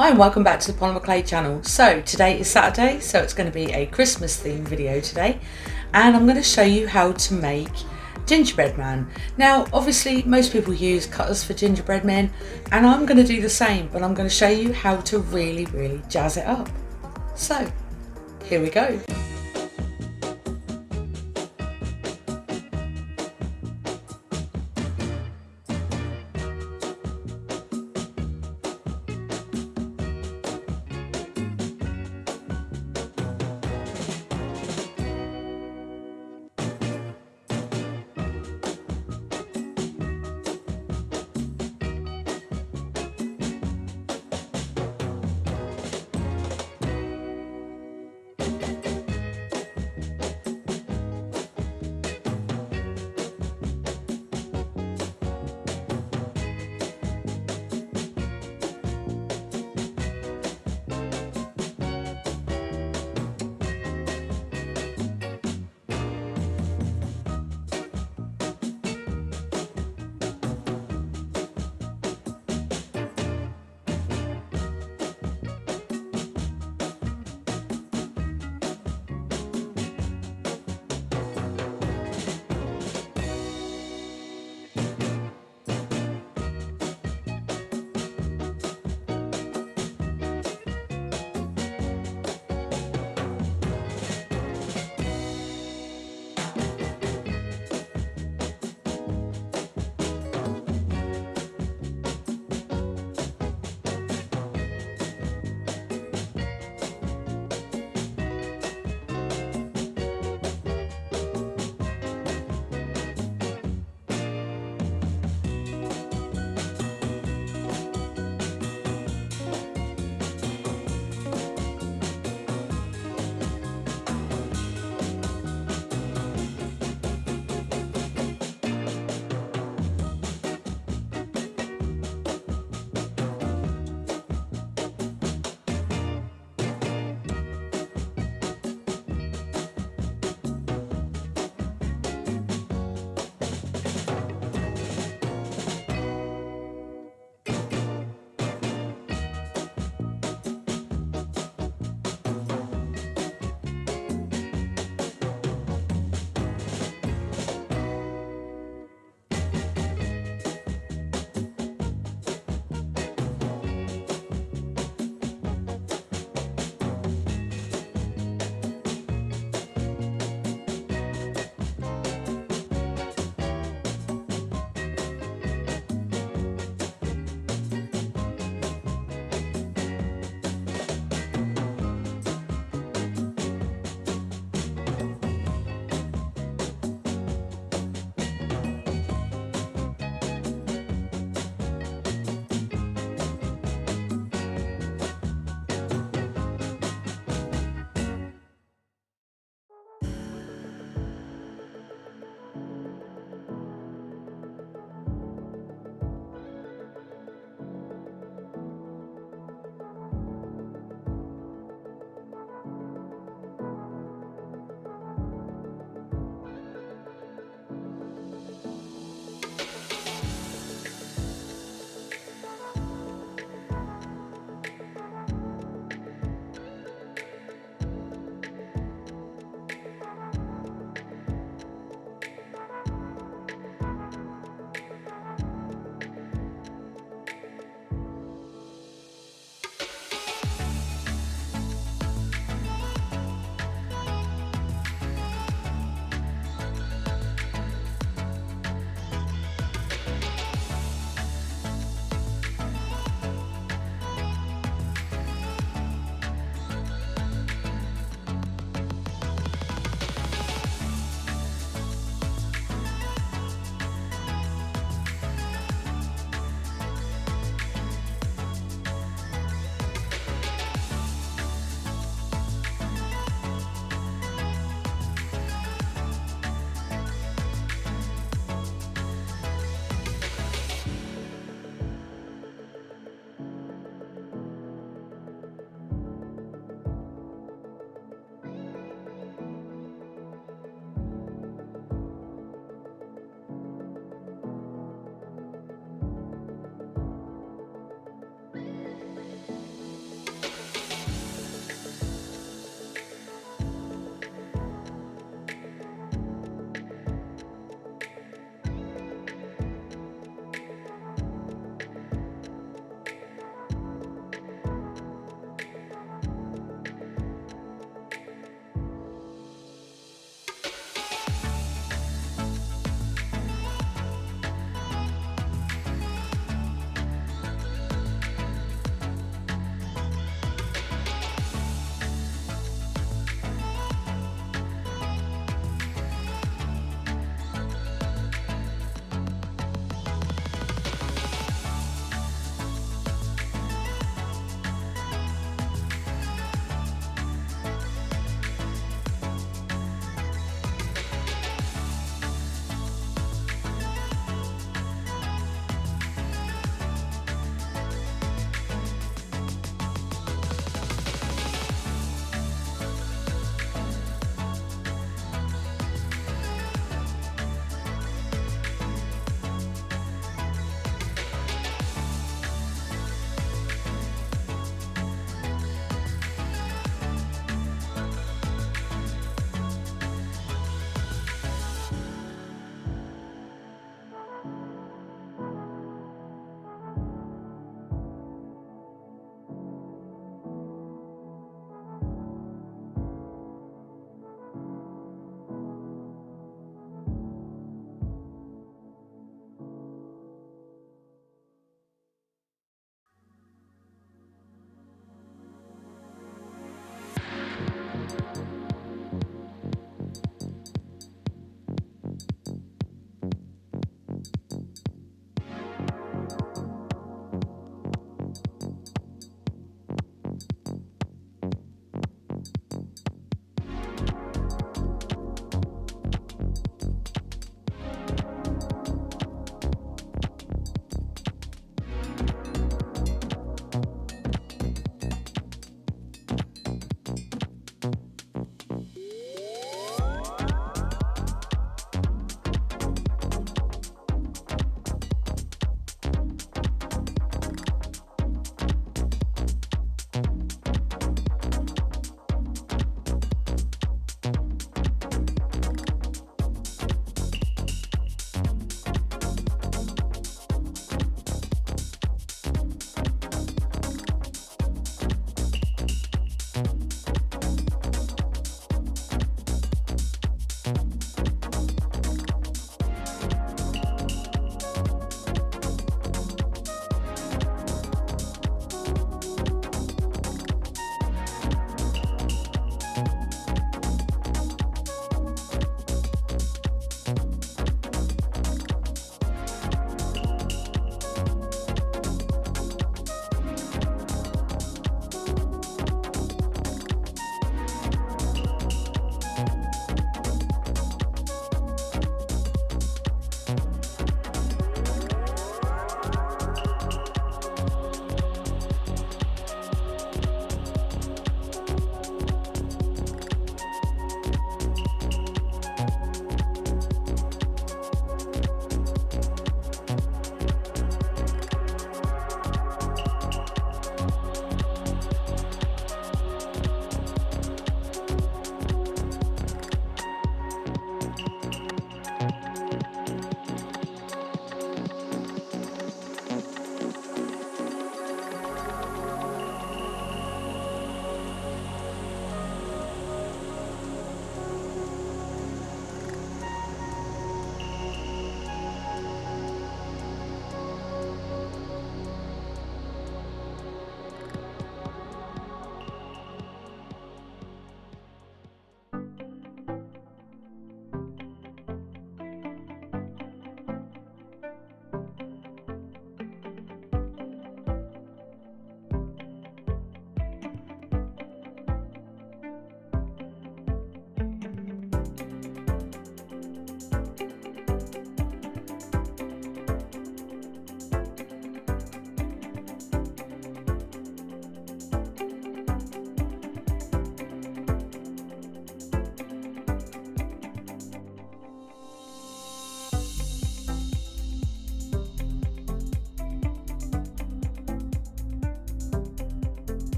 Hi and welcome back to the Polymer Clay channel. So today is Saturday, so it's going to be a Christmas themed video today, and I'm going to show you how to make gingerbread man. Now obviously most people use cutters for gingerbread men, and I'm going to do the same, but I'm going to show you how to really jazz it up. So here we go.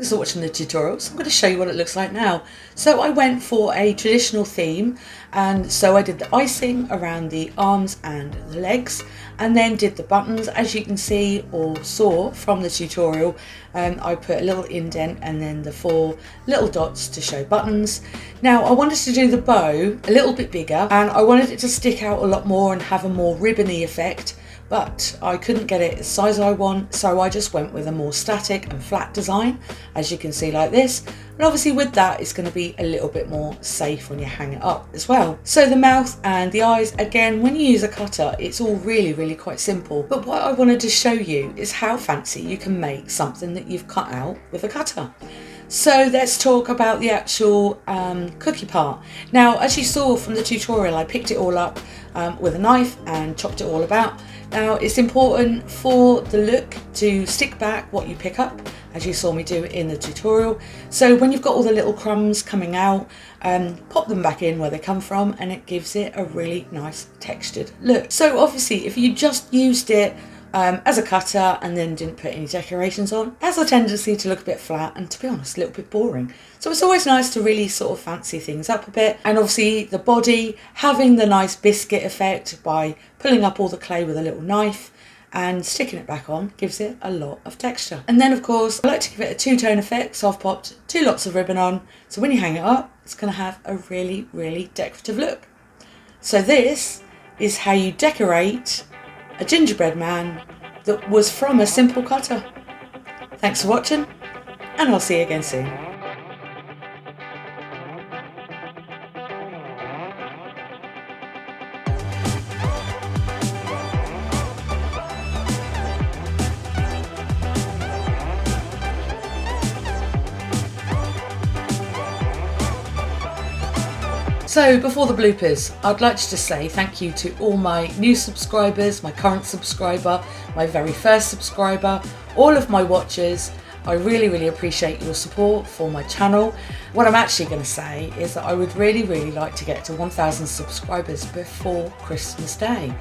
thanks for watching the tutorial. So I'm going to show you what it looks like now. So I went for a traditional theme, and so I did the icing around the arms and the legs, and then did the buttons. As you can see or saw from the tutorial, I put a little indent and then the 4 little dots to show buttons. Now I wanted to do the bow a little bit bigger, and I wanted it to stick out a lot more and have a more ribbony effect, but I couldn't get it the size I want, so I just went with a more static and flat design, as you can see, like this. And obviously with that, it's going to be a little bit more safe when you hang it up as well. So the mouth and the eyes, again, when you use a cutter, it's all really quite simple. But what I wanted to show you is how fancy you can make something that you've cut out with a cutter. So let's talk about the actual cookie part. Now, as you saw from the tutorial, I picked it all up with a knife and chopped it all about. Now, it's important for the look to stick back what you pick up, as you saw me do in the tutorial. So when you've got all the little crumbs coming out, pop them back in where they come from, and it gives it a really nice textured look. So obviously, if you just used it as a cutter and then didn't put any decorations on, it has a tendency to look a bit flat and, to be honest, a little bit boring. So it's always nice to really sort of fancy things up a bit. And obviously the body, having the nice biscuit effect by pulling up all the clay with a little knife and sticking it back on, gives it a lot of texture. And then of course I like to give it a two-tone effect, so I've popped 2 lots of ribbon on, so when you hang it up, it's going to have a really decorative look. So this is how you decorate a gingerbread man that was from a simple cutter. Thanks for watching, and I'll see you again soon. So before the bloopers, I'd like to just say thank you to all my new subscribers, my current subscriber, my very first subscriber, all of my watchers. I really appreciate your support for my channel. What I'm actually going to say is that I would really like to get to 1,000 subscribers before Christmas Day.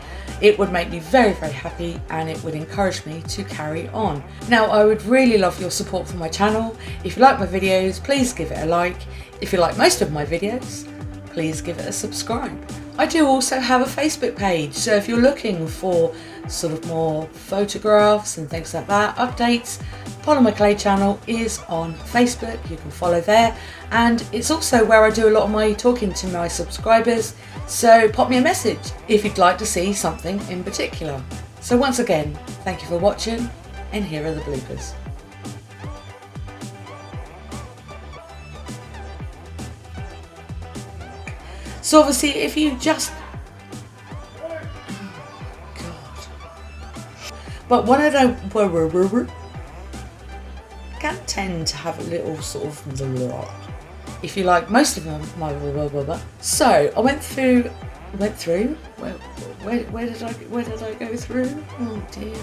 It would make me very happy, and it would encourage me to carry on. Now, I would really love your support for my channel. If you like my videos, please give it a like. If you like most of my videos, please give it a subscribe. I do also have a Facebook page, so if you're looking for sort of more photographs and things like that, updates, Polymer Clay channel is on Facebook. You can follow there, and it's also where I do a lot of my talking to my subscribers, so pop me a message if you'd like to see something in particular. So once again, thank you for watching, and here are the bloopers. So obviously if you just, but one of the, can tend to have a little sort of, if you like most of them, so I went through, where did I go through? Oh dear.